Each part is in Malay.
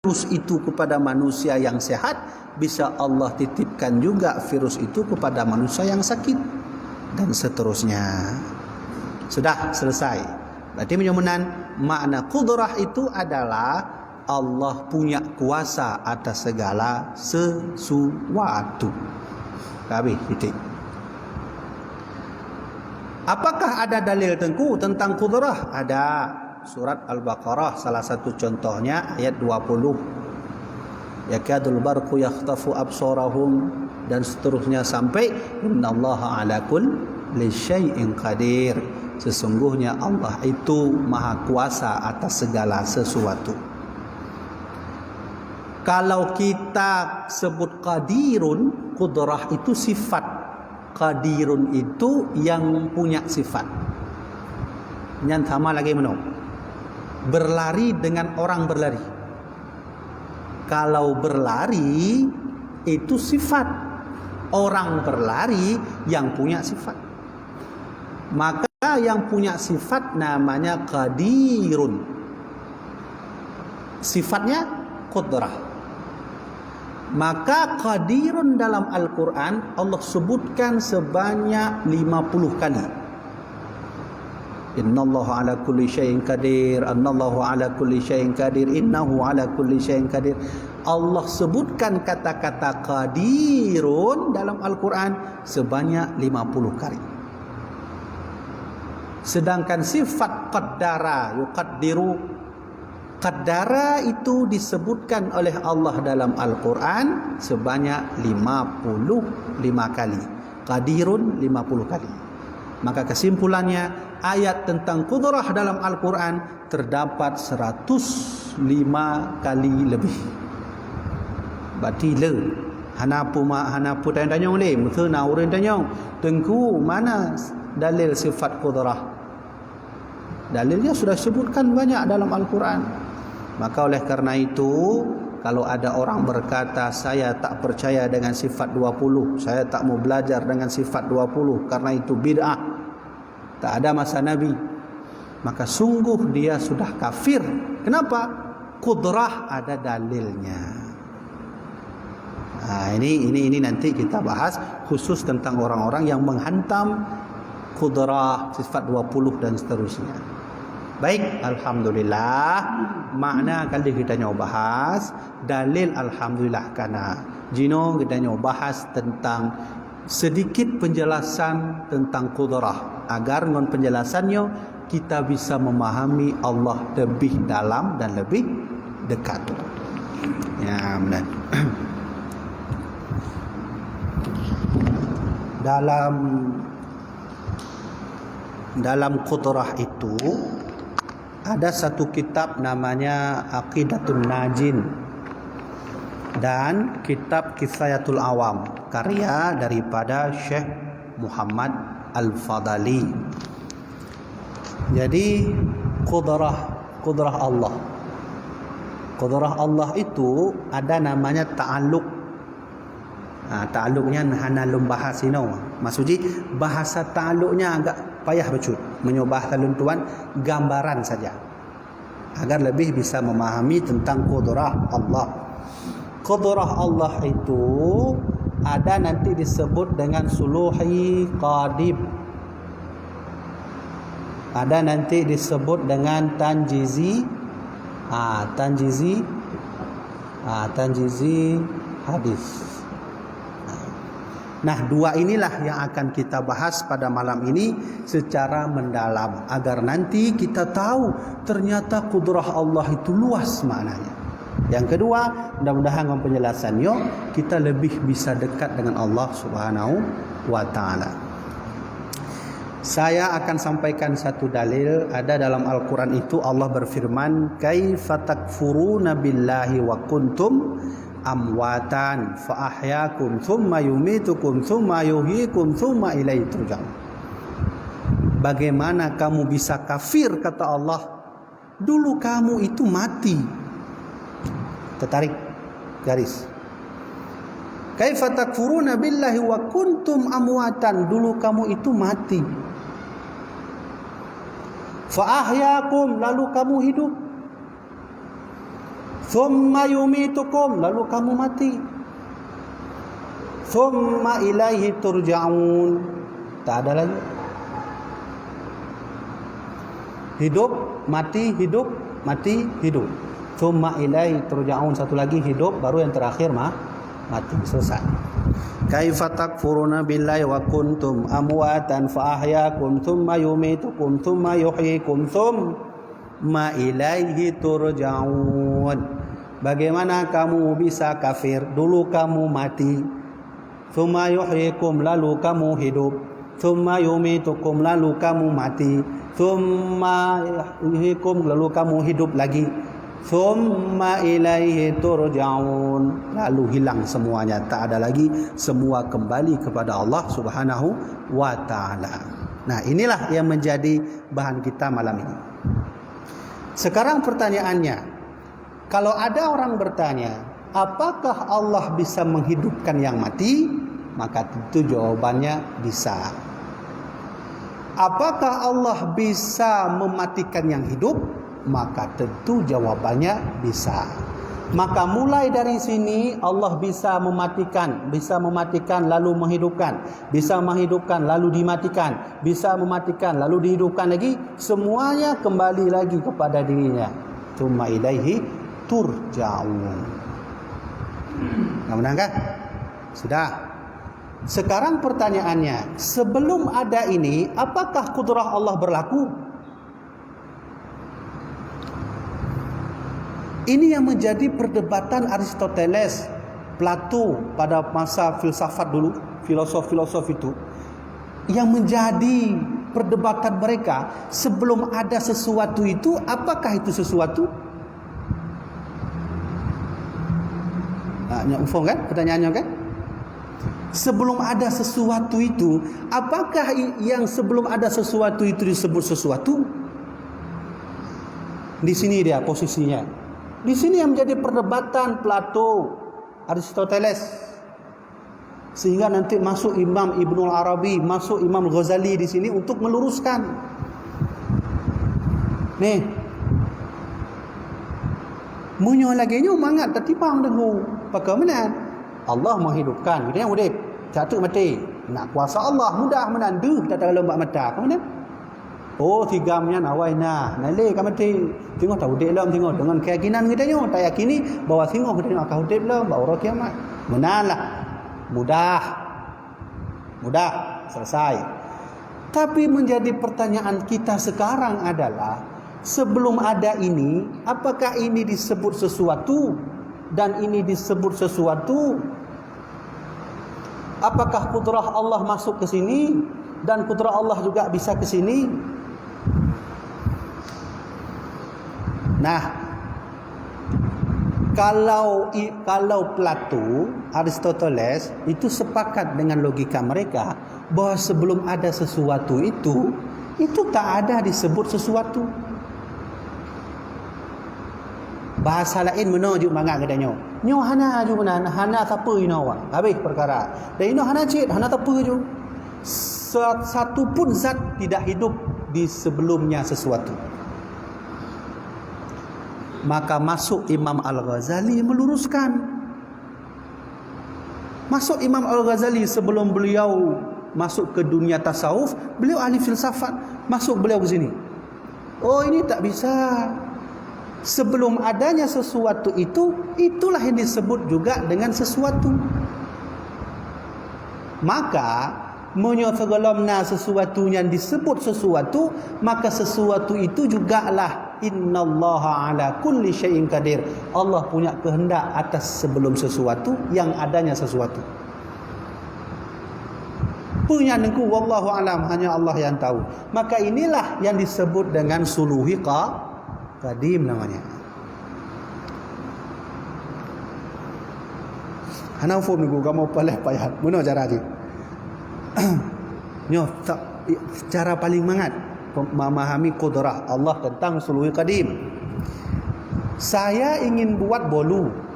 virus itu kepada manusia yang sehat, bisa Allah titipkan juga virus itu kepada manusia yang sakit, dan seterusnya. Sudah selesai. Berarti menyamakan makna qudrah itu adalah Allah punya kuasa atas segala sesuatu. Habis titik. Apakah ada dalil tengku tentang qudrah? Ada. Surat Al-Baqarah salah satu contohnya ayat 20. Yakadul barqu yakhtafu absarahum, dan seterusnya sampai innallaha ala kulli syai'in qadir. Sesungguhnya Allah itu maha kuasa atas segala sesuatu. Kalau kita sebut qadirun, qudrah itu sifat. Qadirun itu yang punya sifat. Yang sama lagi menurut berlari dengan orang berlari. Kalau berlari itu sifat, orang berlari yang punya sifat. Maka yang punya sifat namanya qadirun. Sifatnya qudrah. Maka qadirun dalam Al-Quran Allah sebutkan sebanyak 50 kali. Innallaha ala kulli syai'in qadir, annallahu ala kulli syai'in qadir, innahu ala kulli syai'in qadir. Allah sebutkan kata-kata qadirun dalam Al-Quran sebanyak 50 kali. Sedangkan sifat qaddara, yuqaddiru, qaddara itu disebutkan oleh Allah dalam Al-Quran sebanyak 55 kali. Qadirun 50 kali. Maka kesimpulannya, ayat tentang qudrah dalam Al-Quran terdapat 105 kali lebih. Berarti le hanapu tanya le mutu na urang tanya tengku mana dalil sifat qudrah. Dalilnya sudah sebutkan banyak dalam Al-Quran. Maka oleh karena itu, kalau ada orang berkata saya tak percaya dengan sifat 20, saya tak mau belajar dengan sifat 20 karena itu bid'ah, tak ada masa Nabi, maka sungguh dia sudah kafir. Kenapa? Qudrah ada dalilnya. Nah, ini nanti kita bahas khusus tentang orang-orang yang menghantam qudrah, sifat 20 dan seterusnya. Baik, alhamdulillah. Makna kali kita nyoba bahas dalil alhamdulillah kana. Jino kita nyoba bahas tentang sedikit penjelasan tentang qudrah agar dengan penjelasannya kita bisa memahami Allah lebih dalam dan lebih dekat. Ya, benar. Dalam qudrah itu ada satu kitab namanya Aqidatun Najin dan kitab Kifayatul Awam, karya daripada Syekh Muhammad Al-Fadali. Jadi qudrah Allah. Qudrah Allah itu ada namanya ta'alluq. Ta'alluqnya hanalum bahas ini. Maksudnya bahasa ta'alluqnya agak payah becut. Menyubah taluntuan gambaran saja agar lebih bisa memahami tentang qudrah Allah. Qudrah Allah itu ada nanti disebut dengan suluhi qadib, ada nanti disebut dengan tanjizi hadis. Nah, dua inilah yang akan kita bahas pada malam ini secara mendalam agar nanti kita tahu ternyata qudrah Allah itu luas maknanya. Yang kedua, mudah-mudahan dengan penjelasannya kita lebih bisa dekat dengan Allah Subhanahu wa taala. Saya akan sampaikan satu dalil. Ada dalam Al-Quran itu Allah berfirman, kaifa takfuruna billahi wa kuntum amwatan fa ahyakum thumma yumitukum thumma yuhyikum thumma ilaihi turja'un. Bagaimana kamu bisa kafir, kata Allah, dulu kamu itu mati. Tertarik garis. Kaifa takfuruna billahi wa kuntum amwatan, dulu kamu itu mati. Fa ahyakum, lalu kamu hidup. Thumma yumitukum, lalu kamu mati. Thumma ilaihi turja'un. Tak ada lagi. Hidup, mati, hidup, mati, hidup. Thumma ilaihi turja'un. Satu lagi hidup, baru yang terakhir mati. Selesai. Kaifa takfuruna billahi wa kuntum amwatan fa ahyakum thumma yumitukum thumma yuhyikum thumma ilaihi turja'un. Bagaimana kamu bisa kafir? Dulu kamu mati. Thumma yuhyikum, lalu kamu hidup. Thumma yumitukum, lalu kamu mati. Thumma yuhyikum, lalu kamu hidup lagi. Thumma ilaihi turja'un, lalu hilang semuanya, tak ada lagi, semua kembali kepada Allah Subhanahu wa taala. Nah, inilah yang menjadi bahan kita malam ini. Sekarang pertanyaannya, kalau ada orang bertanya, apakah Allah bisa menghidupkan yang mati? Maka tentu jawabannya bisa. Apakah Allah bisa mematikan yang hidup? Maka tentu jawabannya bisa. Maka mulai dari sini Allah bisa mematikan lalu menghidupkan, bisa menghidupkan lalu dimatikan, bisa mematikan lalu dihidupkan lagi, semuanya kembali lagi kepada dirinya. Tsumma ilaihi turja'un. Mudah-mudahan kan? Sudah. Sekarang pertanyaannya, sebelum ada ini, apakah kudrah Allah berlaku? Ini yang menjadi perdebatan Aristoteles, Plato pada masa filsafat dulu, filosof-filosof itu. Yang menjadi perdebatan mereka, sebelum ada sesuatu itu, apakah itu sesuatu? Ufong kan pertanyaannya kan? Sebelum ada sesuatu itu, apakah yang sebelum ada sesuatu itu disebut sesuatu? Di sini dia posisinya. Di sini yang menjadi perdebatan Plato, Aristoteles. Sehingga nanti masuk Imam Ibnul Arabi, masuk Imam Ghazali di sini untuk meluruskan. Nih. Munyo lagi nyo mangat tertibang dengu. Bagaimana? Allah menghidupkan. Kita yang udip. Jatuh mati. Nak kuasa Allah mudah menandu kita dalam lembak mata. Kemana? Oh, tigamnya nawaina. Nale ka mati. Tengok tahu udip lam tengok dengan keyakinan kita nyo tak yakini bahawa tengok kita nak akan udip lam bahawa kiamat. Menanlah. Mudah selesai. Tapi menjadi pertanyaan kita sekarang adalah, sebelum ada ini, apakah ini disebut sesuatu dan ini disebut sesuatu? Apakah kudrah Allah masuk ke sini dan kudrah Allah juga bisa ke sini? Nah, kalau Plato, Aristoteles itu sepakat dengan logika mereka bahwa sebelum ada sesuatu itu tak ada disebut sesuatu. Bahasa lain menuju mangat katanya. Nyo hana ju benan, hana siapa ino wang. Habis perkara. Dan ino hana cik, hana siapa ju. Satu pun zat tidak hidup di sebelumnya sesuatu. Maka masuk Imam Al-Ghazali meluruskan. Masuk Imam Al-Ghazali sebelum beliau masuk ke dunia tasawuf, beliau ahli filsafat. Masuk beliau ke sini. Oh, ini tak bisa. Sebelum adanya sesuatu itu, itulah yang disebut juga dengan sesuatu. Maka menyotagolamna sesuatu yang disebut sesuatu, maka sesuatu itu jugalah innallaha ala kulli syai'in qadir. Allah punya kehendak atas sebelum sesuatu yang adanya sesuatu. Punya nengku wallahu alam, hanya Allah yang tahu. Maka inilah yang disebut dengan suluhi qadim namanya. Hana faham niku kamu paleh payah. Mana cara dia? Nyo cara paling mangat memahami kudrah Allah tentang suluhi qadim. Saya ingin buat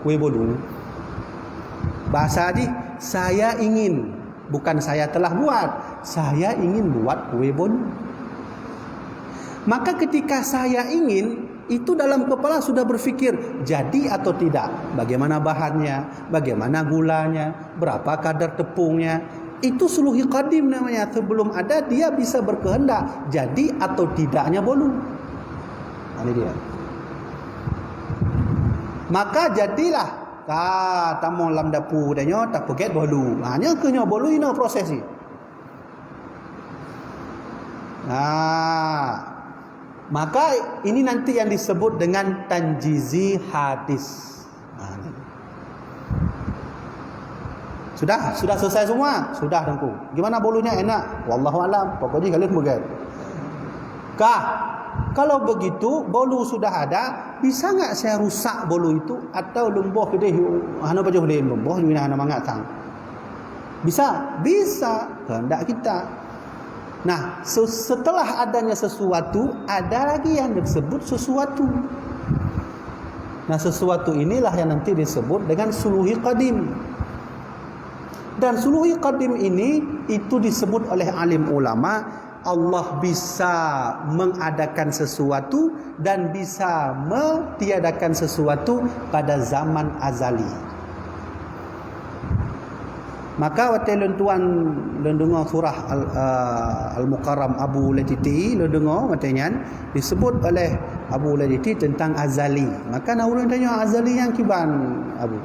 kue bolu. Bahasa di saya ingin, bukan saya telah buat. Saya ingin buat kue bolu. Maka ketika saya ingin, itu dalam kepala sudah berfikir jadi atau tidak, bagaimana bahannya, bagaimana gulanya, berapa kadar tepungnya. Itu suluhi qadim namanya. Sebelum ada dia bisa berkehendak jadi atau tidaknya bolu. Ini dia. Maka jadilah tamu dalam dapur danyo tak forget bolu. Hanya kenyo bolu ini proses ni. Maka ini nanti yang disebut dengan tanjizi hadis. Sudah selesai semua? Sudah tengku. Gimana bolunya enak? Wallahu alam. Pokoknya kalian bukan. Kalau begitu bolu sudah ada, bisa enggak saya rusak bolu itu atau lemboh kedeh hana baju boleh lemboh ni hana mangat tang. Bisa? Bisa. Kehendak kita. Nah, setelah adanya sesuatu, ada lagi yang disebut sesuatu. Nah, sesuatu inilah yang nanti disebut dengan suluhi qadim. Dan suluhi qadim ini itu disebut oleh alim ulama, Allah bisa mengadakan sesuatu dan bisa mentiadakan sesuatu pada zaman azali. Maka waktu tuan dengar surah Al-Mukarram Abu Latiti dengar matanya disebut oleh Abu Latiti tentang azali. Maka nak ulun tanya azali yang kiban Abu.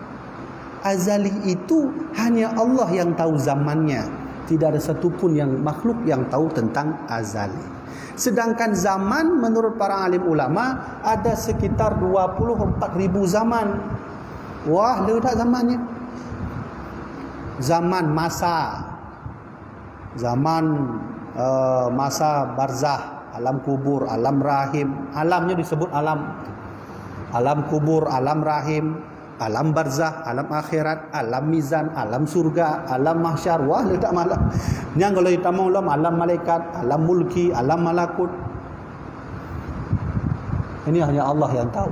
Azali itu hanya Allah yang tahu zamannya. Tidak ada satupun yang makhluk yang tahu tentang azali. Sedangkan zaman menurut para alim ulama ada sekitar 24,000 zaman. Wah, ledak zamannya. Zaman masa barzah, alam kubur, alam rahim. Alamnya disebut alam kubur, alam rahim, alam barzah, alam akhirat, alam mizan, alam surga, alam mahsyar. Wah, letak malam. Yang kalau kita mau alam malaikat, alam mulki, alam malakut. Ini hanya Allah yang tahu.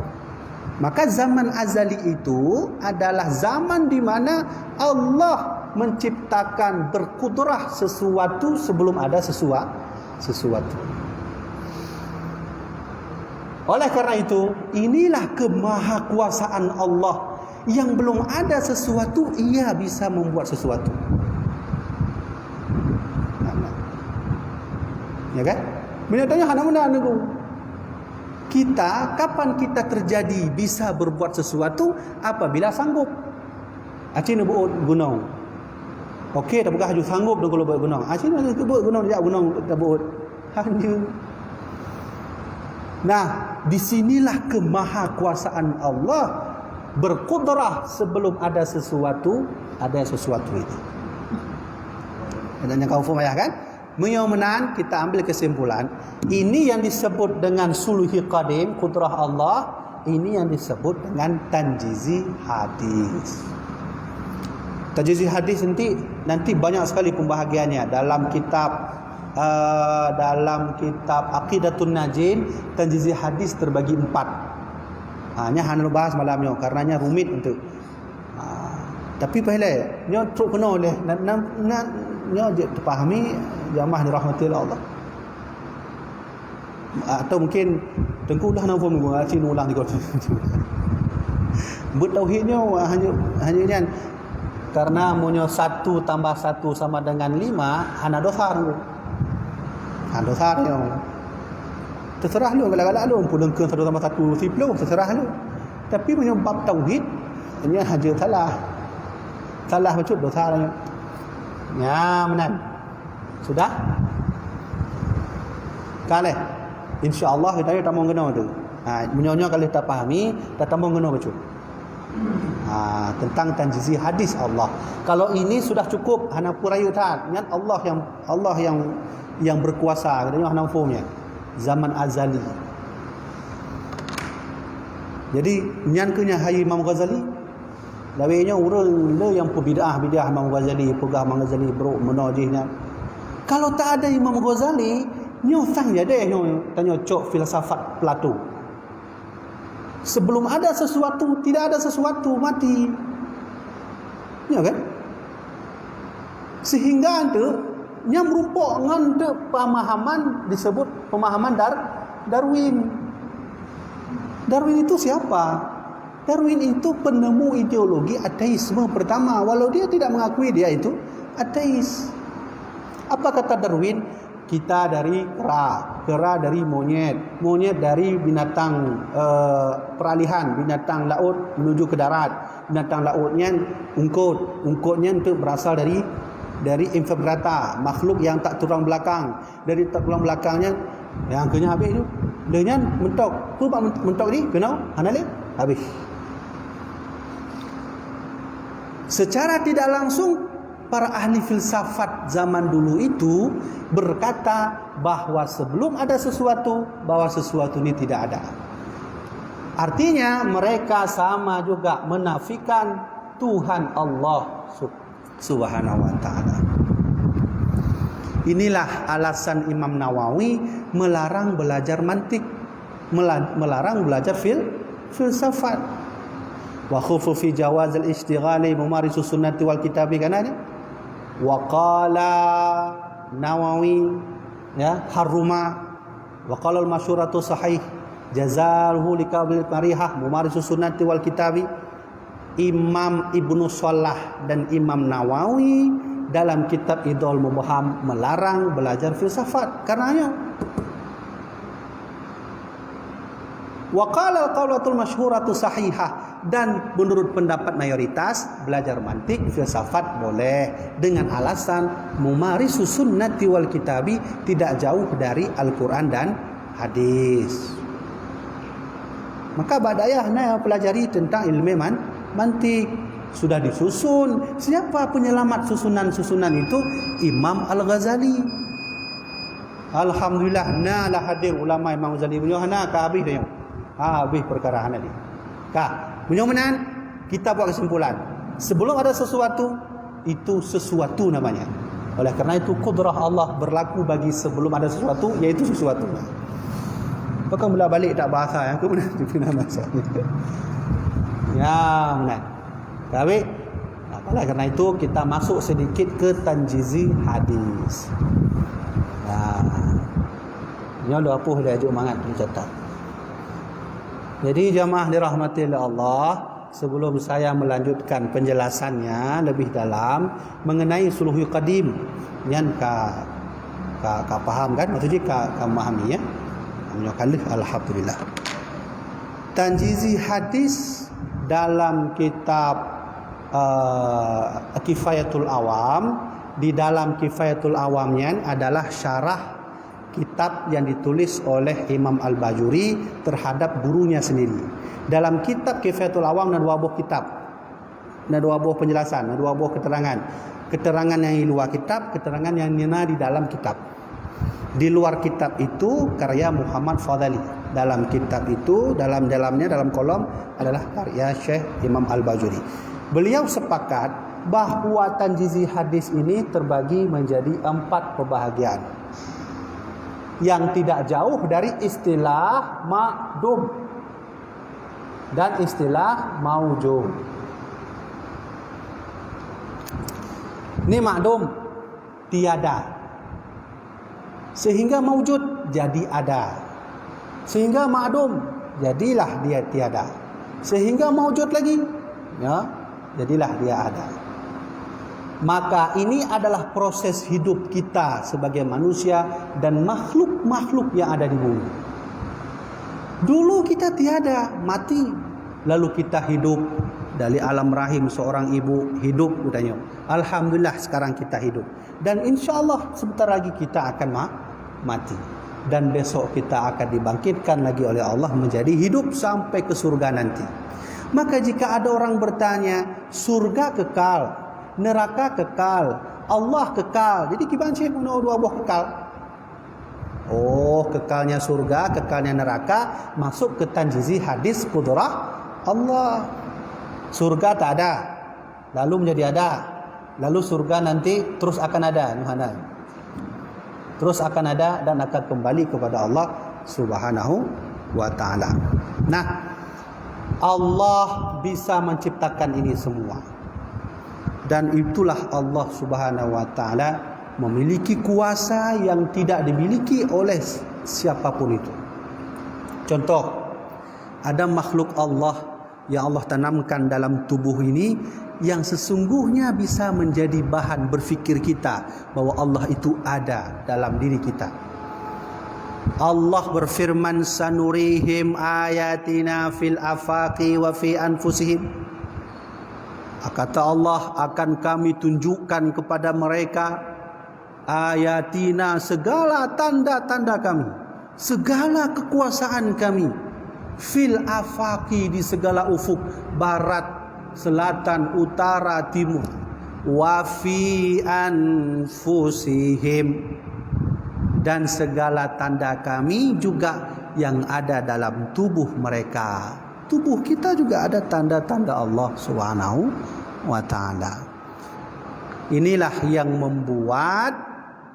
Maka zaman azali itu adalah zaman di mana Allah menciptakan berkudrah sesuatu sebelum ada sesuatu. Oleh karena itu, inilah kemahakuasaan Allah. Yang belum ada sesuatu, ia bisa membuat sesuatu. Ya kan? Bila tanya mana nunggu. Kapan kita terjadi bisa berbuat sesuatu? Apabila sanggup. Acing nak buat gunung. Okey, tak bukan haju sanggup dah kalau buat gunung. Acing nak buat gunung, dia gunung tak buat. Hanya. Nah, disinilah kemahakuasaan Allah berkudrah sebelum ada sesuatu itu. Dan yang kau faham ya kan? Mudah-mudahan kita ambil kesimpulan, ini yang disebut dengan suluhi qadim, kudrah Allah, ini yang disebut dengan tanjizi hadis. Tanjizi hadis nanti banyak sekali pembahagiannya dalam kitab Aqidatun Najin. Tanjizi hadis terbagi 4. Hanya hanya bahas malamnya karenanya rumit untuk. Tapi pahilai nyo truk kena oleh nyo je terpahami jamaah dirahmati Allah. Atau mungkin tengku dah nak form ngaji ulang di kota. Bertauhidnya hanya kan karena munyo 1 tambah 1 sama dengan 5 hana dosa dulu. Hana dosa dia. Terserah lu galak-galak lu pun ke 1 tambah 1 10 terserah lu. Tapi munyo bab tauhid ini hanya salah macam dosa dia. Ya, benar. Sudah? Kale. Insya-Allah kita tak mau kena tu. Menyonya kalau kita pahami, tak mau kena baca. Tentang tanjizi hadis Allah. Kalau ini sudah cukup hana purayu tak. Ingat Allah yang berkuasa. Katanya hana fahmnya. Zaman azali. Jadi nyankenya hai Imam Ghazali. Lawainya orang le yang bidah Imam Ghazali, pegah Imam Ghazali bro menojihnya. Kalau tak ada Imam Ghazali, nyo sang ya deh nyo tanya cok filsafat Plato. Sebelum ada sesuatu, tidak ada sesuatu, mati. Ya kan? Sehingga itu nya merupakan dengan pemahaman disebut pemahaman Darwin. Darwin itu siapa? Darwin itu penemu ideologi ateisme pertama, walau dia tidak mengakui dia itu ateis. Apa kata Darwin? Kita dari kera dari monyet dari binatang peralihan, binatang laut menuju ke darat, binatang lautnya ungkutnya itu berasal dari invertebrata, makhluk yang tak tulang belakang. Dari tak tulang belakangnya yang kena habis tu, dia mentok. Mentok ni kena hanale habis. Secara tidak langsung para ahli filsafat zaman dulu itu berkata bahwa sebelum ada sesuatu, bahwa sesuatu ini tidak ada. Artinya mereka sama juga menafikan Tuhan Allah Subhanahu wa ta'ala. Inilah alasan Imam Nawawi melarang belajar mantik, melarang belajar filsafat. Wa khufu fi jawaz al-ishtighali mumarisu sunnati wal kitabi kanani. Wa qala Nawawi haruma wa qala al-masyhuratu sahih jazaluhu liqabil marihah mumarisu sunnati wal kitabi. Imam Ibnu Shalah dan Imam Nawawi dalam kitab Idhul Mubham melarang belajar filsafat karenanya. Wa qala al-qaulatul masyhuratu sahihah, dan menurut pendapat mayoritas belajar mantik filsafat boleh dengan alasan mumarisu sunnati wal kitabi, tidak jauh dari Al-Quran dan hadis. Maka badayah pelajari tentang ilmu mantik sudah disusun. Siapa penyelamat susunan-susunan itu? Imam Al-Ghazali. Alhamdulillah lah hadir ulama Imam Ghazali punya ka habis dia. Habis perkara ni. Mudah-mudahan kita buat kesimpulan. Sebelum ada sesuatu, itu sesuatu namanya. Oleh kerana itu kudrah Allah berlaku bagi sebelum ada sesuatu, iaitu sesuatu. Bukan mula balik tak bahasa yang kemudian dipindah bahasa. Ya, benar. Baik. Oleh kerana itu kita masuk sedikit ke tanjizi hadis. Ini ada apa dia ajuk mangat dicatat. Jadi jamaah dirahmati oleh Allah, sebelum saya melanjutkan penjelasannya lebih dalam mengenai suluhul qadim, yang ka faham kan? Maksudnya ka memahami ya. Menyokalih alhamdulillah. Tanjizi hadis dalam kitab Kifayatul Awam, di dalam Kifayatul Awamnya adalah syarah kitab yang ditulis oleh Imam Al-Bajuri terhadap gurunya sendiri. Dalam kitab Kifayatul Awam ada dua buah kitab, ada dua buah penjelasan, ada dua buah keterangan. Keterangan yang di luar kitab, keterangan yang di dalam kitab. Di luar kitab itu karya Muhammad Fadhali. Dalam kitab itu, dalamnya dalam kolom adalah karya Syekh Imam Al-Bajuri. Beliau sepakat bahawa tanjizi hadis ini terbagi menjadi 4 pembahagian yang tidak jauh dari istilah ma'dum dan istilah maujud. Ini ma'dum, tiada, sehingga maujud jadi ada, sehingga ma'dum jadilah dia tiada, sehingga maujud lagi ya, jadilah dia ada. Maka ini adalah proses hidup kita sebagai manusia dan makhluk-makhluk yang ada di bumi. Dulu kita tiada, mati, lalu kita hidup. Dari alam rahim seorang ibu hidup, katanya. Alhamdulillah sekarang kita hidup. Dan insya-Allah sebentar lagi kita akan mati. Dan besok kita akan dibangkitkan lagi oleh Allah menjadi hidup sampai ke surga nanti. Maka jika ada orang bertanya, surga kekal, neraka kekal, Allah kekal, jadi kita cek mana dua buah kekal? Oh, kekalnya surga, kekalnya neraka masuk ke tanjizi hadis kudrah Allah. Surga tak ada, lalu menjadi ada, lalu surga nanti terus akan ada, terus akan ada dan akan kembali kepada Allah Subhanahu wa ta'ala. Nah, Allah bisa menciptakan ini semua. Dan itulah Allah Subhanahu wa ta'ala memiliki kuasa yang tidak dimiliki oleh siapapun itu. Contoh, ada makhluk Allah yang Allah tanamkan dalam tubuh ini yang sesungguhnya bisa menjadi bahan berfikir kita bahwa Allah itu ada dalam diri kita. Allah berfirman, sanurihim ayatina fil afaqi wa fi anfusihim. Kata Allah, akan kami tunjukkan kepada mereka ayatina, segala tanda-tanda kami, segala kekuasaan kami, fil afaqi, di segala ufuk, barat, selatan, utara, timur, wa fi anfusihim, dan segala tanda kami juga yang ada dalam tubuh mereka. Tubuh kita juga ada tanda-tanda Allah Subhanahu wa ta'ala. Inilah yang membuat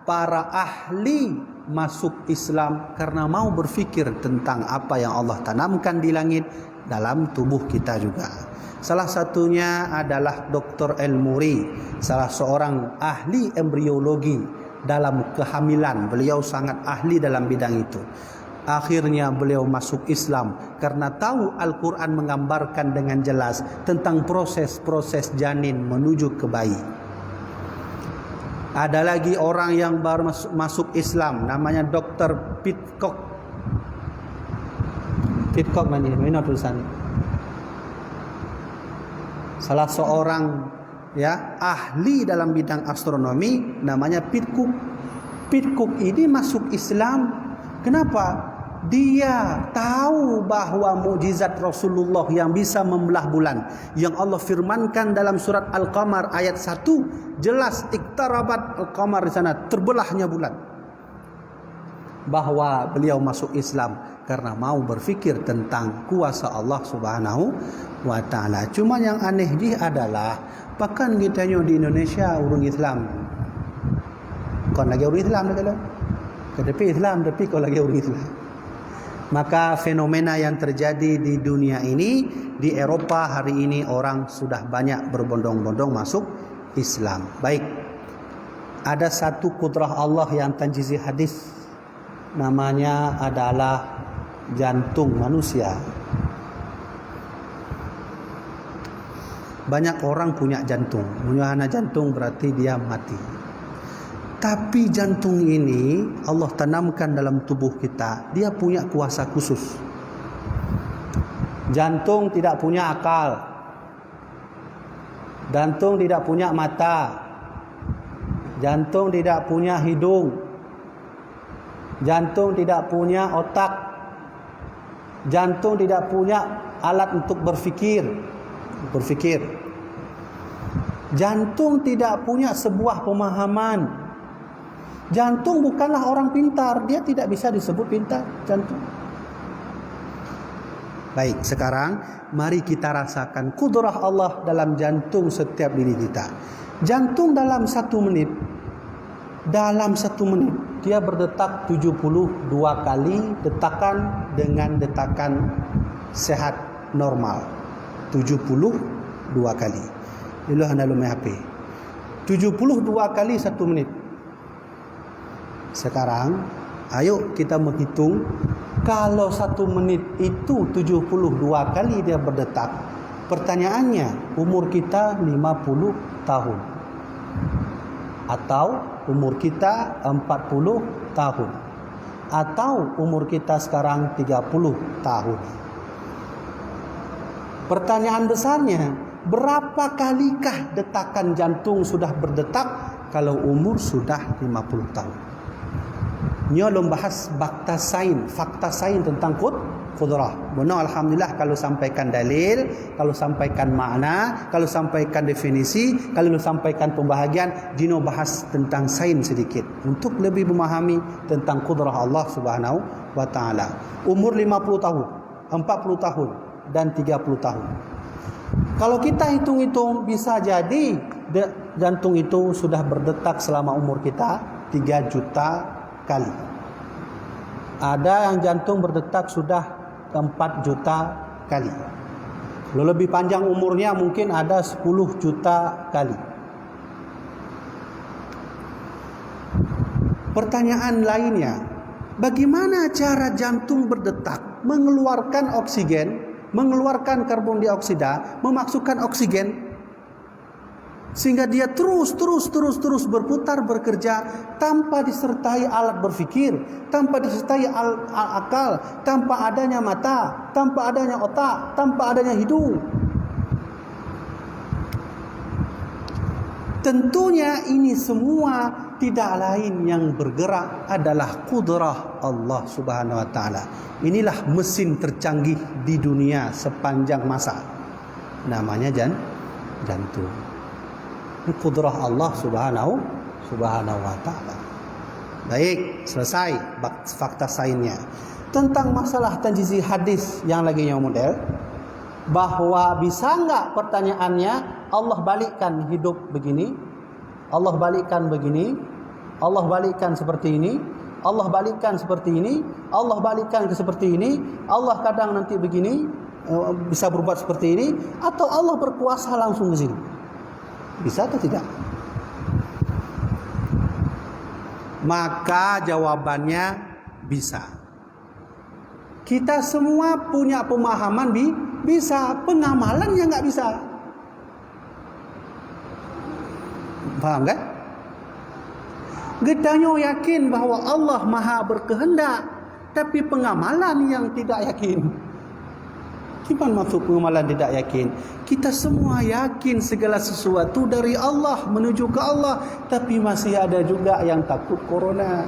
para ahli masuk Islam karena mau berfikir tentang apa yang Allah tanamkan di langit dalam tubuh kita juga. Salah satunya adalah Dr. El-Muri, salah seorang ahli embriologi dalam kehamilan. Beliau sangat ahli dalam bidang itu. Akhirnya beliau masuk Islam karena tahu Al-Quran menggambarkan dengan jelas tentang proses-proses janin menuju ke bayi. Ada lagi orang yang baru masuk Islam, namanya Dr. Pitcock. Pitcock mana tulisan? Salah seorang ahli dalam bidang astronomi namanya Pitcock. Pitcock ini masuk Islam. Kenapa? Dia tahu bahwa mukjizat Rasulullah yang bisa membelah bulan, yang Allah firmankan dalam surat Al-Qamar ayat 1, jelas iktarabat Al-Qamar, di sana terbelahnya bulan. Bahwa beliau masuk Islam karena mau berfikir tentang kuasa Allah Subhanahu wa ta'ala. Cuma yang aneh dia adalah bahkan kita di Indonesia orang Islam. Kau lagi orang Islam dah, tapi Islam tapi kau lagi orang Islam. Maka fenomena yang terjadi di dunia ini, di Eropa hari ini orang sudah banyak berbondong-bondong masuk Islam. Baik, ada satu kudrah Allah yang tanjizi hadis, namanya adalah jantung manusia. Banyak orang punya jantung, punya anak jantung berarti dia mati. Tapi jantung ini Allah tanamkan dalam tubuh kita. Dia punya kuasa khusus. Jantung tidak punya akal. Jantung tidak punya mata. Jantung tidak punya hidung. Jantung tidak punya otak. Jantung tidak punya alat untuk berfikir. Jantung tidak punya sebuah pemahaman. Jantung bukanlah orang pintar, dia tidak bisa disebut pintar, jantung. Baik, sekarang mari kita rasakan kudrah Allah dalam jantung setiap diri kita. Jantung dalam 1 menit, dia berdetak 72 kali detakan dengan detakan sehat normal. 72 kali. Itu anda lumai HP. 72 kali 1 menit. Sekarang, ayo kita menghitung. Kalau 1 menit itu 72 kali dia berdetak. Pertanyaannya, umur kita 50 tahun. Atau umur kita 40 tahun. Atau umur kita sekarang 30 tahun. Pertanyaan besarnya, berapa kalikah detakan jantung sudah berdetak kalau umur sudah 50 tahun? Ini bahas fakta sains tentang kudrah. Benar, alhamdulillah kalau sampaikan dalil, kalau sampaikan makna, kalau sampaikan definisi, kalau sampaikan pembahagian, Dino bahas tentang sains sedikit untuk lebih memahami tentang kudrah Allah Subhanahu wa taala. Umur 50 tahun, 40 tahun dan 30 tahun. Kalau kita hitung-hitung bisa jadi jantung itu sudah berdetak selama umur kita 3 juta kali. Ada yang jantung berdetak sudah 4 juta kali. Kalau lebih panjang umurnya mungkin ada 10 juta kali. Pertanyaan lainnya, bagaimana cara jantung berdetak? mengeluarkan oksigen, mengeluarkan karbon dioksida, memasukkan oksigen, sehingga dia terus berputar, bekerja tanpa disertai alat berfikir, tanpa disertai akal, tanpa adanya mata, tanpa adanya otak, tanpa adanya hidung. Tentunya ini semua tidak lain yang bergerak adalah kudrah Allah Subhanahu wa taala. Inilah mesin tercanggih di dunia sepanjang masa. Namanya jantung. Ini kudrah Allah Subhanahu wa taala. Baik, selesai fakta sainsnya. Tentang masalah tanjizi hadis yang lagi yang model, bahwa bisa enggak pertanyaannya Allah balikkan hidup begini, Allah balikkan begini, Allah balikkan seperti ini, Allah balikkan seperti ini, Allah balikkan ke seperti ini, Allah kadang nanti begini, bisa berbuat seperti ini, atau Allah berkuasa langsung ke sini. Bisa atau tidak? Maka jawabannya bisa. Kita semua punya pemahaman bisa, pengamalannya enggak bisa. Faham kan? Kita yakin bahawa Allah Maha berkehendak, tapi pengamalan yang tidak yakin. Gimana maksud pengamalan tidak yakin? Kita semua yakin segala sesuatu dari Allah menuju ke Allah, tapi masih ada juga yang takut corona.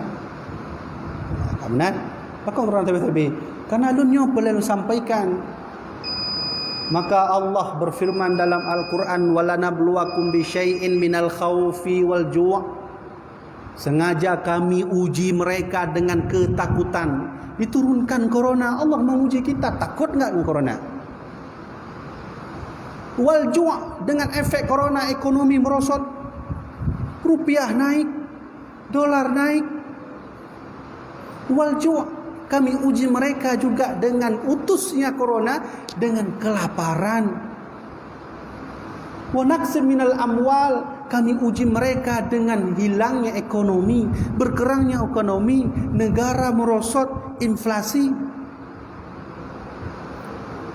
Benar? Pakang corona tapi karena alunnya perlu sampaikan. Maka Allah berfirman dalam Al-Quran, walanabluwakum bisyai'in minal khawfi wal ju'. Sengaja kami uji mereka dengan ketakutan. Diturunkan corona, Allah menguji kita, takut enggak dengan corona? Wal ju', dengan efek corona ekonomi merosot, rupiah naik, dolar naik. Wal ju', kami uji mereka juga dengan utusnya corona, dengan kelaparan. Wa naqsim minal amwal, kami uji mereka dengan hilangnya ekonomi, berkurangnya ekonomi, negara merosot, inflasi.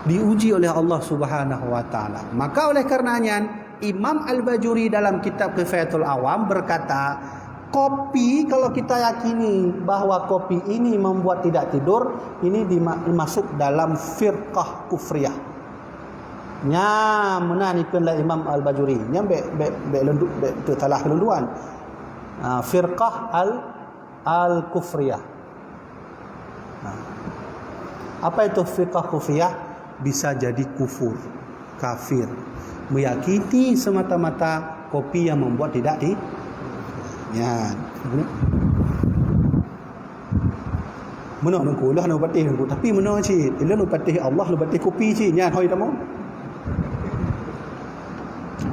Diuji oleh Allah Subhanahu wa taala. Maka oleh karenanya Imam Al-Bajuri dalam kitab Kifayatul Awam berkata, kopi, kalau kita yakini bahwa kopi ini membuat tidak tidur, ini dimasuk dalam firqah kufriyah. Nya menanikeunlah Imam Al-Bajuri. Nya be salah kelunduan. Firqah al-kufriyah. Apa itu firqah kufriyah? Bisa jadi kufur, kafir, meyakini semata-mata kopi yang membuat tidak ya. Mana nak kulah nak patih aku, tapi mana cik? Ila nak patih Allah, nak patih kopi cik. Nya hoi tamu.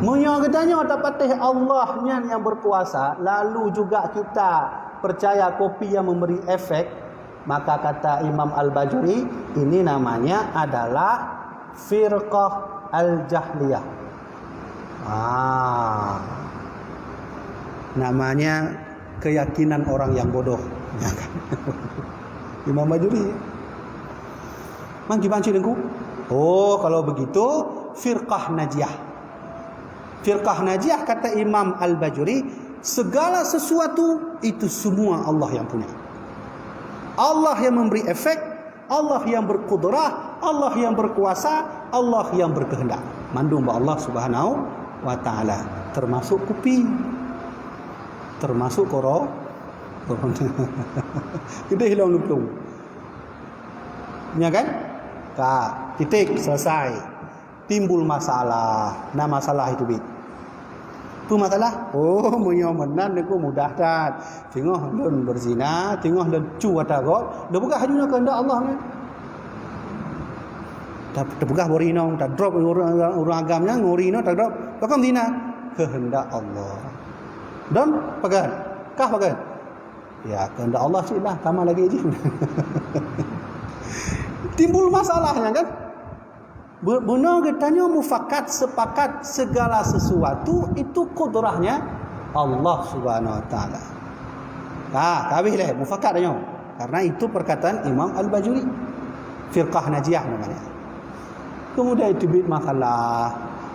Monya katanya tak patih Allah nya yang berkuasa, lalu juga kita percaya kopi yang memberi efek, maka kata Imam Al-Bajuri, ini namanya adalah firqah al-jahliyah. Namanya keyakinan orang yang bodoh. Ya kan? Imam Bajuri. Mang gimana cik? Oh, kalau begitu firqah najiyah. Firqah najiyah kata Imam Al-Bajuri, segala sesuatu itu semua Allah yang punya. Allah yang memberi efek, Allah yang berkudrah, Allah yang berkuasa, Allah yang berkehendak. Mandung ba Allah Subhanahu wa taala, termasuk kopi, termasuk corona. Kita hilang lutung. Ya kan? Titik, selesai. Timbul masalah. Nah, masalah itu Apa masalah? Oh, menyomenan aku mudah tat. Tengok dan berzina, tengok dan cuat agot. Dah buka hajunya kehendak Allah ni. Tak buka borino, tak drop orang agamanya ngorino tak drop. Pakam zina kehendak Allah. Dan pagan. Kah pagan? Ya, kehendak Allah sih lah, tambah lagi je. Timbul masalahnya kan? Benar katanya mufakat, sepakat segala sesuatu itu kudrahnya Allah Subhanahu wa taala. Habis mufakat dah. Karena itu perkataan Imam Al-Bajuri. firqah najiyah namanya. Kemudian itu bit masalah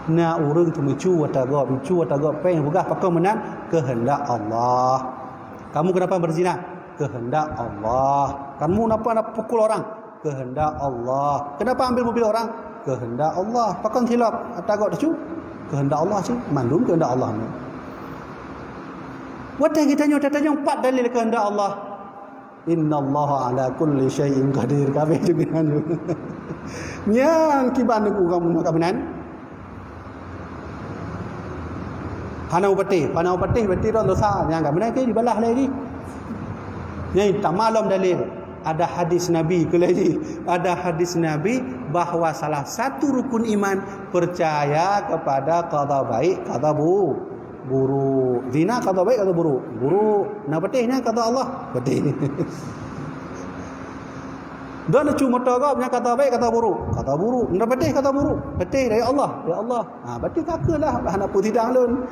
na urang tu mencu atau peng bukan pakai menan kehendak Allah. Kamu kenapa berzina? Kehendak Allah. Kamu kenapa nak pukul orang? Kehendak Allah. Kenapa ambil mobil orang? Kehendak Allah. Pakai khilaf atau tu kehendak Allah sih. Mandum kehendak Allah ni. Watai kita tanya 4 dalil kehendak Allah. Innallaha ala kulli syai'in qadir. Kabeh juga ni. Yang kiban aku kamu nak kabinan. Panau patih berarti dah dosa. Yang kabinan ke dibalah lagi. Yang tak malam dalil. Ada hadis Nabi ke lagi. Ada hadis Nabi bahawa salah satu rukun iman percaya kepada qada baik, qada buruk. Zina qada baik, qada buruk. Buruk. Nak patihnya kata Allah. Patih. Dan cuma motor nya kata baik kata buruk. Kata buruk. Nak patih kata buruk. Patih dari Allah. Ya Allah. Ha berarti takkanlah nak putih dahlun.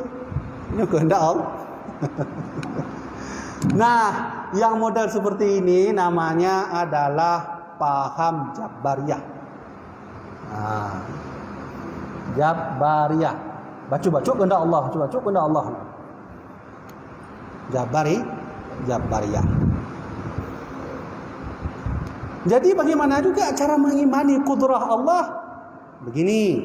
Ini kehendak Allah. Nah, yang model seperti ini namanya adalah paham Jabariyah. Jabariyah. Baca-baca kehendak Allah, baca-baca kehendak Allah. Jabariyah. Jadi bagaimana juga cara mengimani kudrah Allah? Begini,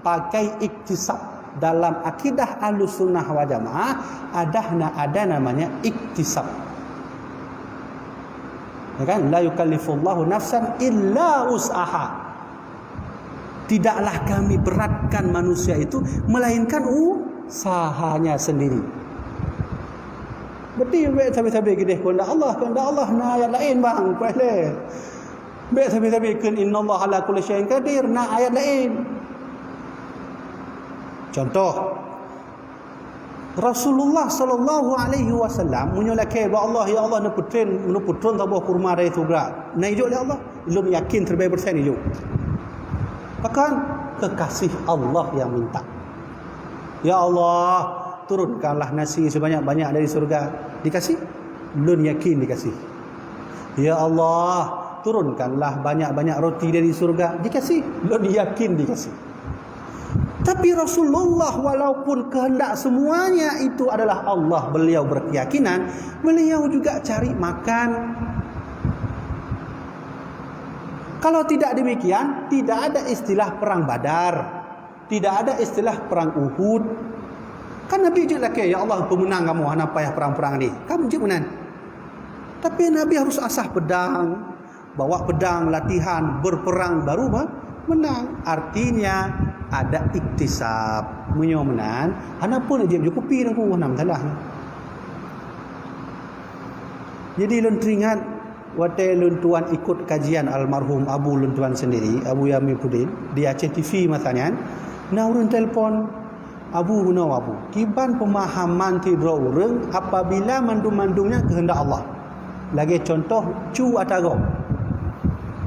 pakai iktisab. Dalam akidah Ahlussunnah wal Jamaah ada namanya iktisab. Ya kan? La yukallifullahu nafsan illa wus'aha. Tidaklah kami beratkan manusia itu melainkan usahanya sendiri. Berarti sampai-sampai gede kehendak Allah na ayat lain bang, boleh. Baik sampai-sampai kan innallaha ala kulli syai'in qadir na ayat lain. Contoh, Rasulullah sallallahu alaihi wasallam menyolake ba Allah, ya Allah nak putren tabah kurma dari surga. Na hidup oleh Allah, belum yakin terbaik persen hidup. Bahkan kekasih Allah yang minta. Ya Allah, turunkanlah nasi sebanyak-banyak dari surga. Dikasih? Belum yakin dikasih. Ya Allah, turunkanlah banyak-banyak roti dari surga. Dikasih? Belum yakin dikasih. Tapi Rasulullah walaupun kehendak semuanya itu adalah Allah, beliau berkeyakinan, beliau juga cari makan. Kalau tidak demikian, tidak ada istilah perang Badar, tidak ada istilah perang Uhud. Kan Nabi je laki, ya Allah pemenang kamu, hana payah perang-perang ni. Kamu je menang. Tapi Nabi harus asah pedang, bawa pedang, latihan, berperang baru menang. Artinya ada iktisab, menyomenan, hana pun aja cukupi aku enam salah. Jadi lun teringat waktu lun tuan ikut kajian almarhum Abu lun tuan sendiri, Abu Yamin Pudin di Aceh TV masanya, na urang telefon Abu guna Abu. Kiban pemahaman tidro urang apabila mandum-mandumnya kehendak Allah. Lagi contoh cu atago.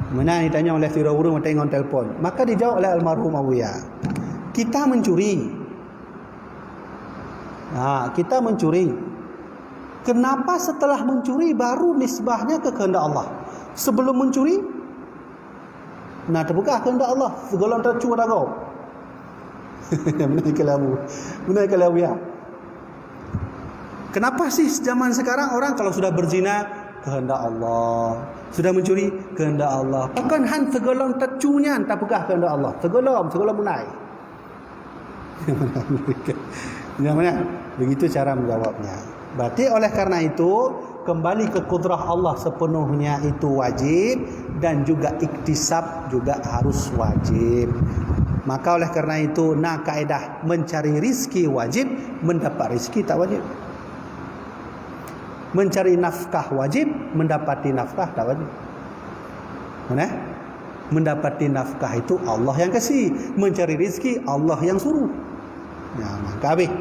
Mana ditanya oleh Fira Urung tengok telefon. Maka dijawab oleh almarhum Abu Ya. Kita mencuri. Kita mencuri. Kenapa setelah mencuri baru nisbahnya ke kehendak Allah? Sebelum mencuri, terbuka kehendak Allah. Segolong tercu dah kau. Benar kalau ya. Kenapa sih zaman sekarang orang kalau sudah berzina kehendak Allah, sudah mencuri kehendak Allah. Bahkan han segolong tercunya tak pegah kehendak Allah. Segolong mulai. Yang mana? Begitu cara menjawabnya. Berarti oleh karena itu kembali ke kudrah Allah sepenuhnya itu wajib, dan juga iktisab juga harus wajib. Maka oleh karena itu kaedah mencari rizki wajib, mendapat rizki tak wajib. Mencari nafkah wajib, mendapati nafkah tak wajib. Mana? Mendapati nafkah itu Allah yang kasih, mencari rizki Allah yang suruh. Maka habis.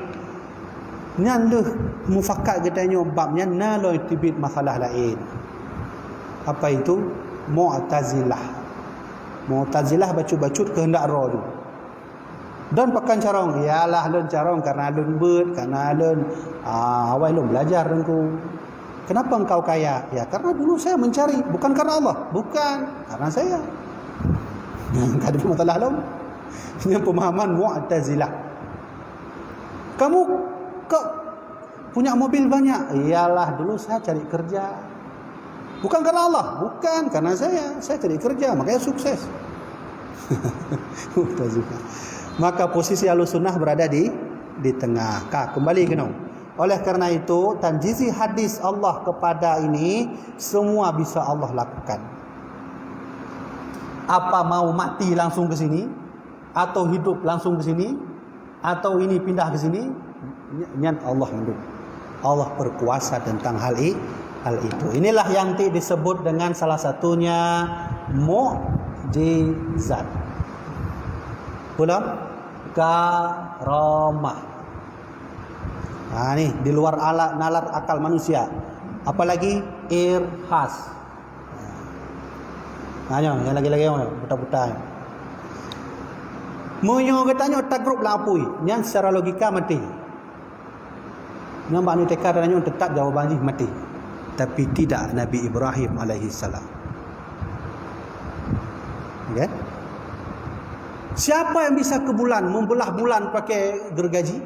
Nyanduh mufakat katanya babnya naloi tibit masalah lain. Apa itu? Mu'tazilah. Mu'tazilah bacut-bacut kehendak roh tu. Dan pakan carong, ialah lun carong karena lun bet, karena lun awal lun belajar dengku. Kenapa engkau kaya? Ya karena dulu saya mencari, bukan karena Allah, bukan karena saya. Enggak ada masalah lain. Ini pemahaman Mu'tazilah. Kamu kok punya mobil banyak? Iyalah dulu saya cari kerja. Bukan karena Allah, bukan karena saya cari kerja, makanya sukses. Mu'tazilah. Maka posisi Ahlussunnah berada di tengah. Kembali ke no. Oleh karena itu, tanjizi hadis Allah kepada ini semua bisa Allah lakukan. Apa mau mati langsung ke sini, atau hidup langsung ke sini, atau ini pindah ke sini, niat Allah mendukung. Allah berkuasa tentang hal itu. Inilah yang disebut dengan salah satunya mukjizat. Pula karamah. Nih di luar nalar akal manusia. Apalagi irhas. Yang lagi-lagi buta-buta. Munyo katanya tagrub lah apui. Yang secara logika mati. Yang Mbak Nutekar tanya tetap jawabannya mati. Tapi tidak Nabi Ibrahim alaihissalam. Okay? Siapa yang bisa ke bulan, membelah bulan pakai gergaji?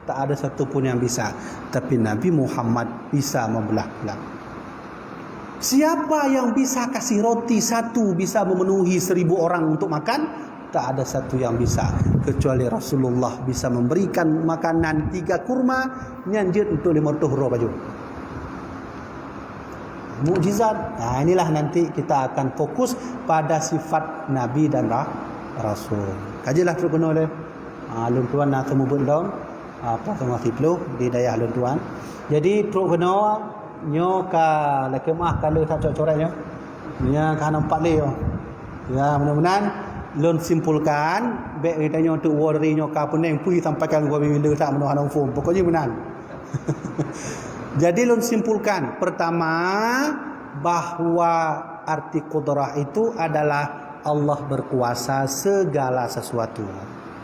Tak ada satu pun yang bisa. Tapi Nabi Muhammad bisa membelah bulan. Siapa yang bisa kasih roti satu bisa memenuhi 1000 orang untuk makan? Tak ada satu yang bisa. Kecuali Rasulullah bisa memberikan makanan 3 kurma, nyanjut untuk 500 roh baju. Mukjizat. Inilah nanti kita akan fokus pada sifat Nabi dan Rasul. Kajilah terus kena oleh Lun Tuan nak temu daun apa sama fiplu di daya Lun Tuan. Jadi terus kena nyo ka lekemah kalau tak coret-coretnya. Nya kan nampak le. Ya mudah-mudahan lun simpulkan baik ditanya untuk worry nyo ka pening pui sampaikan gua bila tak menuhan form. Pokoknya menan. Jadi lun simpulkan pertama bahwa arti qudrah itu adalah Allah berkuasa segala sesuatu.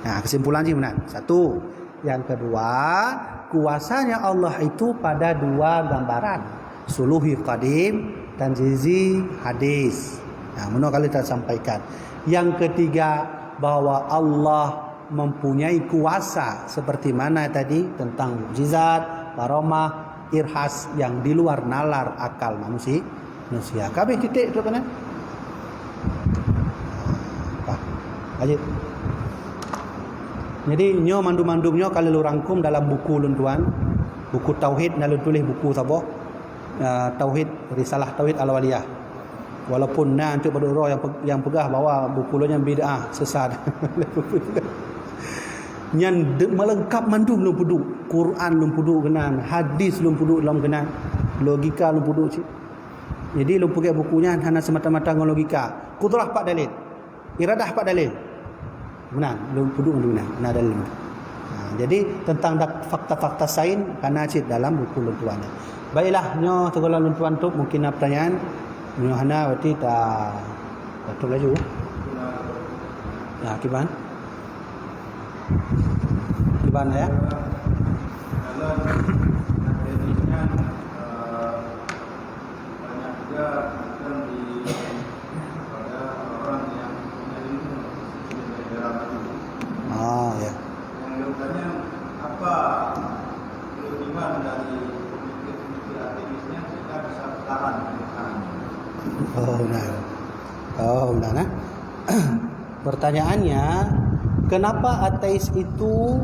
Nah, kesimpulan sih benar. Satu. Yang kedua, kuasanya Allah itu pada 2 gambaran. Suluhi qadim dan jizi hadis. Nah, menurut kali kita sampaikan. Yang ketiga, bahwa Allah mempunyai kuasa seperti mana tadi tentang mukjizat, karomah, irhas yang di luar nalar akal manusia. Kabeh titik tu kan? Lanjut. Jadi nyo mandum-mandumnya kalau lu rangkum dalam buku lun tuan, buku tauhid nak lu tulis buku apa? Tauhid, risalah tauhid al-waliyah. Walaupun untuk berdua yang pegah bawa buku lu yang bid'ah sesat. Yang melengkap mandum lu puduk, Quran lu puduk kenan, hadis lu puduk dalam kenan, logika lu puduk. Jadi lu pakai bukunya hanya semata-mata dengan logika. Qudrah pak dalil, iradah pak dalil. Benar, lu puduk benar, benar dalil. Jadi tentang fakta-fakta sains kana cit dalam buku lu tuan. Baiklah nyo segala lu tuan tu mungkin ada pertanyaan. Nyo hana berarti tak betul laju. Ya, kiban. Kiban ya. Kalau akademiknya banyak juga yang di pada orang yang punya ilmu seperti daerah itu. Ya. Yang bertanya apa kelebihan dari pemikir akademiknya sehingga bisa bertahan di sana? Benar. Pertanyaannya, kenapa ateis itu,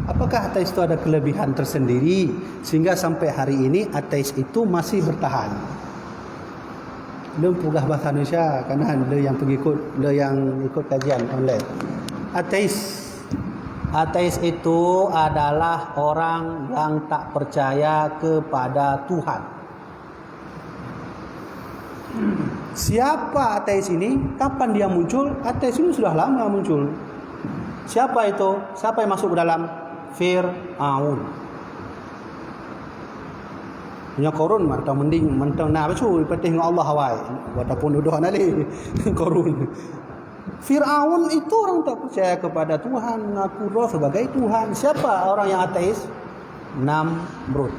apakah ateis itu ada kelebihan tersendiri sehingga sampai hari ini ateis itu masih bertahan? Belum pugah bahasa Indonesia karena ada yang pengikut, ada yang ikut kajian online. Ateis itu adalah orang yang tak percaya kepada Tuhan. Siapa ateis ini? Kapan dia muncul? Ateis ini sudah lama muncul. Siapa itu? Siapa yang masuk ke dalam? Fir'aun. Punya korun atau mending mentang nak bacu patih dengan Allah hawai. Walaupun duduk anali korun. Fir'aun itu orang tak percaya kepada Tuhan, mengaku roh sebagai Tuhan. Siapa orang yang ateis? Namrud.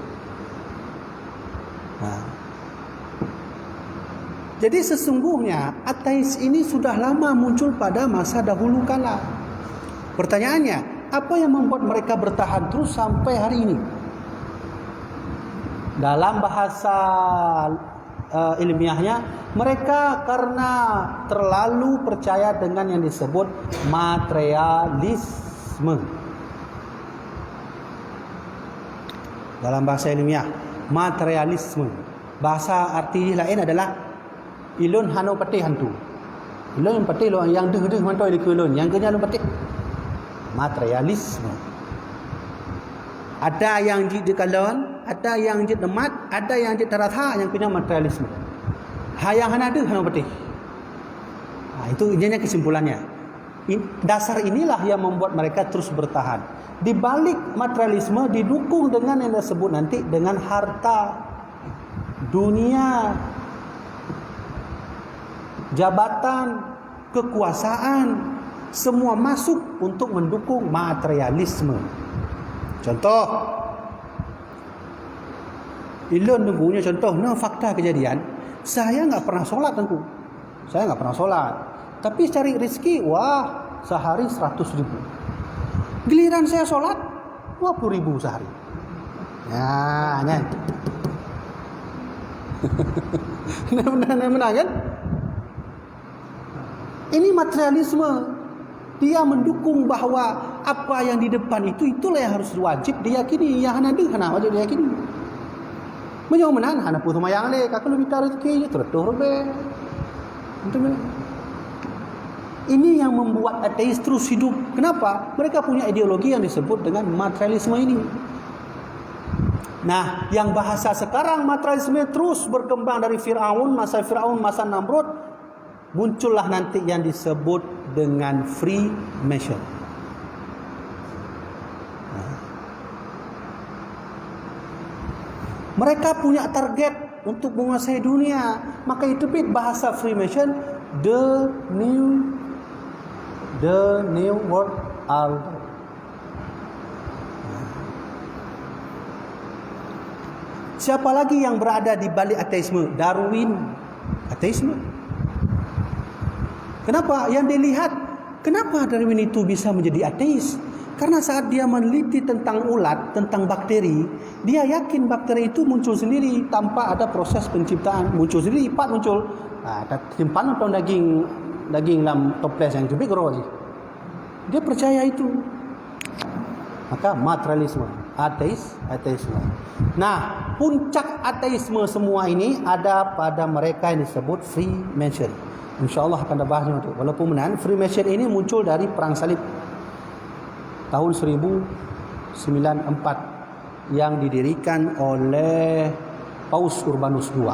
Jadi sesungguhnya ateis ini sudah lama muncul pada masa dahulu kala. Pertanyaannya, apa yang membuat mereka bertahan terus sampai hari ini? Dalam bahasa ilmiahnya, mereka karena terlalu percaya dengan yang disebut materialisme. Dalam bahasa ilmiah, materialisme. Bahasa arti lain adalah ilun hanu peti hantu. Ilun peti lo yang deh mantoi di kulun, yang kenya lu peti. Materialisme. Ada yang jid kalon, ada yang jid demat, ada yang jid taratha, yang punya materialisme. Hayang hana deh hanu peti. Itu intinya kesimpulannya. Dasar inilah yang membuat mereka terus bertahan. Di balik materialisme didukung dengan yang disebut nanti dengan harta, dunia, jabatan, kekuasaan, semua masuk untuk mendukung materialisme. Contoh, ilun nunggunya contoh, fakta kejadian, saya nggak pernah solat tentu, saya nggak pernah solat, tapi cari rezeki, sehari 100.000. Giliran saya solat 20.000 sehari. Benar kan? Ini materialisme. Dia mendukung bahawa apa yang di depan itulah yang harus wajib diyakini. Yang hana wajib diyakini. Menjauh menan hana putu mayang le, kakak lu minta rezeki tertuh be. Ini yang membuat ateis terus hidup. Kenapa? Mereka punya ideologi yang disebut dengan materialisme ini. Nah, yang bahasa sekarang materialisme terus berkembang dari Fir'aun, masa Namrud. Muncullah nanti yang disebut dengan Freemason. Mereka punya target untuk menguasai dunia. Maka itu bahasa Freemason, the new world order. Siapa lagi yang berada di balik ateisme? Darwin, ateisme. Kenapa? Yang dilihat, kenapa Darwin itu bisa menjadi ateis? Karena saat dia meneliti tentang ulat, tentang bakteri, dia yakin bakteri itu muncul sendiri tanpa ada proses penciptaan. Muncul sendiri, muncul. Simpan atau daging dalam toples yang lebih grow. Dia percaya itu. Maka materialisme, ateisme. Nah, puncak ateisme semua ini ada pada mereka yang disebut Freemason. InsyaAllah akan bahasnya itu. Walaupun benar, Freemason ini muncul dari Perang Salib tahun 1094 yang didirikan oleh Paus Urbanus II.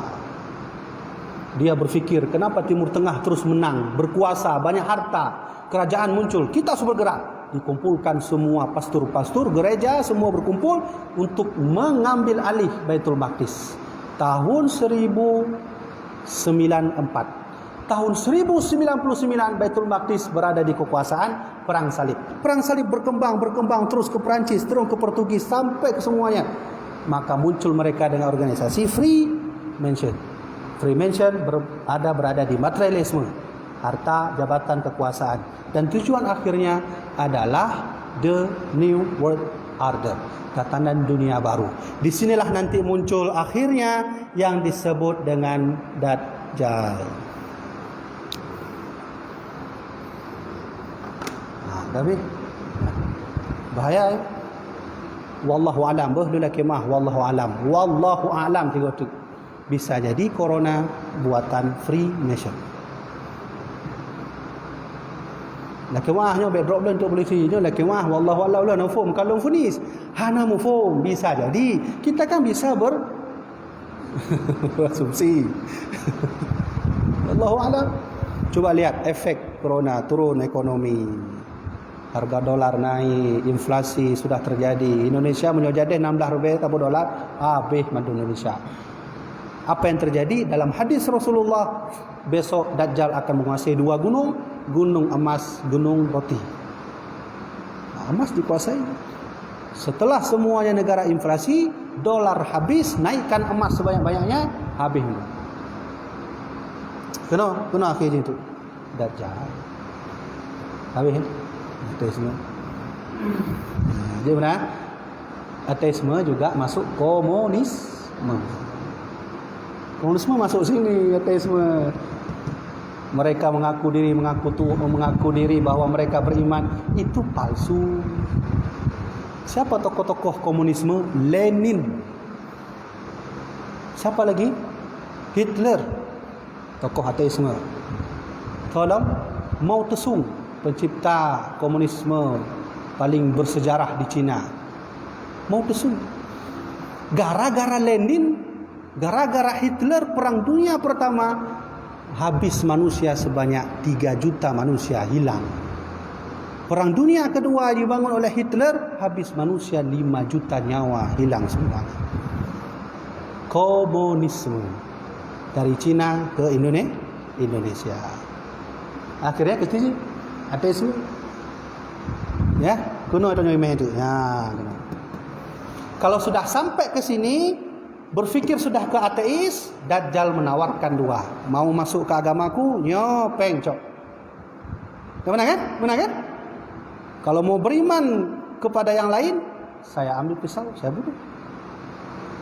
Dia berfikir, kenapa Timur Tengah terus menang, berkuasa, banyak harta, kerajaan muncul, kita harus bergerak. Dikumpulkan semua pastor-pastor gereja, semua berkumpul untuk mengambil alih Baitul Maqdis tahun 1094. Tahun 1099 Baitul Maqdis berada di kekuasaan Perang Salib. Perang Salib berkembang terus ke Perancis, terus ke Portugis sampai ke semuanya. Maka muncul mereka dengan organisasi Freemason. Freemason berada di materialisme, harta, jabatan, kekuasaan, dan tujuan akhirnya adalah the new world order, tatanan dunia baru. Di sinilah nanti muncul akhirnya yang disebut dengan Dajjal. Tapi bahaya. Wallahu alam, behdula kemah wallahu alam 3 tu. Bisa jadi corona buatan Freemason. Lakemahnya backdrop dan untuk polisi ni lakemah wallahu alam la nafum kalau funis hana mufum, bisa jadi kita kan bisa berasumsi. Wallahu alam. Coba lihat efek corona, turun ekonomi, harga dolar naik, inflasi sudah terjadi. Indonesia menyojadeh 16 rupiah tabu dolar, habis mandu Indonesia. Apa yang terjadi dalam hadis Rasulullah? Besok Dajjal akan menguasai 2 gunung, gunung emas, gunung roti. Emas dikuasai. Setelah semuanya negara inflasi, dolar habis, naikkan emas sebanyak-banyaknya, habis. Kena akhirnya itu. Dajjal. Habis. Ateisme. Jadi benar? Ateisme juga masuk komunisme. Komunisme masuk sini, ateisme. Mereka mengaku diri bahwa mereka beriman, itu palsu. Siapa tokoh-tokoh komunisme? Lenin. Siapa lagi? Hitler. Tokoh ateisme. Tolong, Mao Tse-tung, pencipta komunisme paling bersejarah di Cina. Mao Tse-tung. Gara-gara Lenin, gara-gara Hitler, perang dunia pertama, habis manusia sebanyak 3 juta manusia hilang. Perang dunia kedua dibangun oleh Hitler, habis manusia 5 juta nyawa hilang semuanya. Komunisme dari Cina ke Indonesia. Akhirnya ke sini ateisme. Ya, kuno itu nyemeh itu. Ya, kuno. Kalau sudah sampai ke sini, berpikir sudah ke ateis, Dajjal menawarkan 2. Mau masuk ke agamaku, nyopeng cok. Benar kan? Benar kan? Kalau mau beriman kepada yang lain, saya ambil pisau, saya bunuh.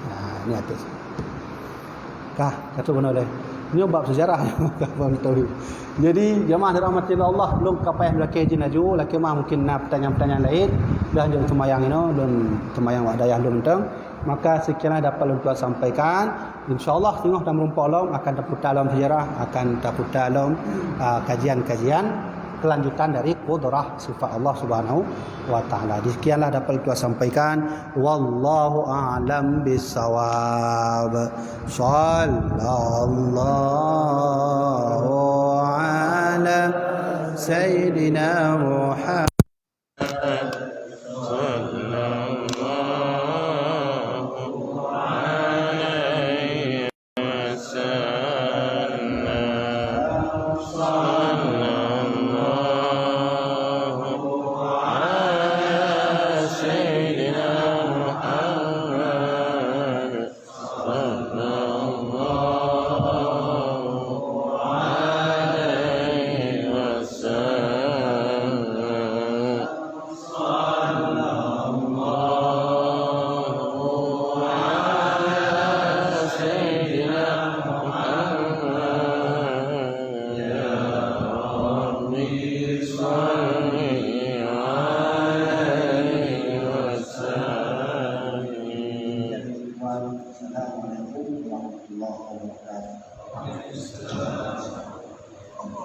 Nah, ini ateis. Kata benar deh. Ini bab sejarah. Jadi jemaah dirahmati Allah, belum kapayah belakang jin aju, laki mah mungkin nak pertanyaan-pertanyaan lain, dah jadi semayang ini dan semayang wadayah belum teng. Maka sekian dapat untuk sampaikan. InsyaAllah tengok dan merumpah Allah akan dapat dalam sejarah, akan dapat dalam kajian-kajian kelanjutan dari qudrah sifat Allah Subhanahu wa taala. Demikianlah dapat kita sampaikan. Wallahu a'lam bissawab. Sallallahu ala sayyidina Muhammad. Assalamualaikum warahmatullahi wabarakatuh.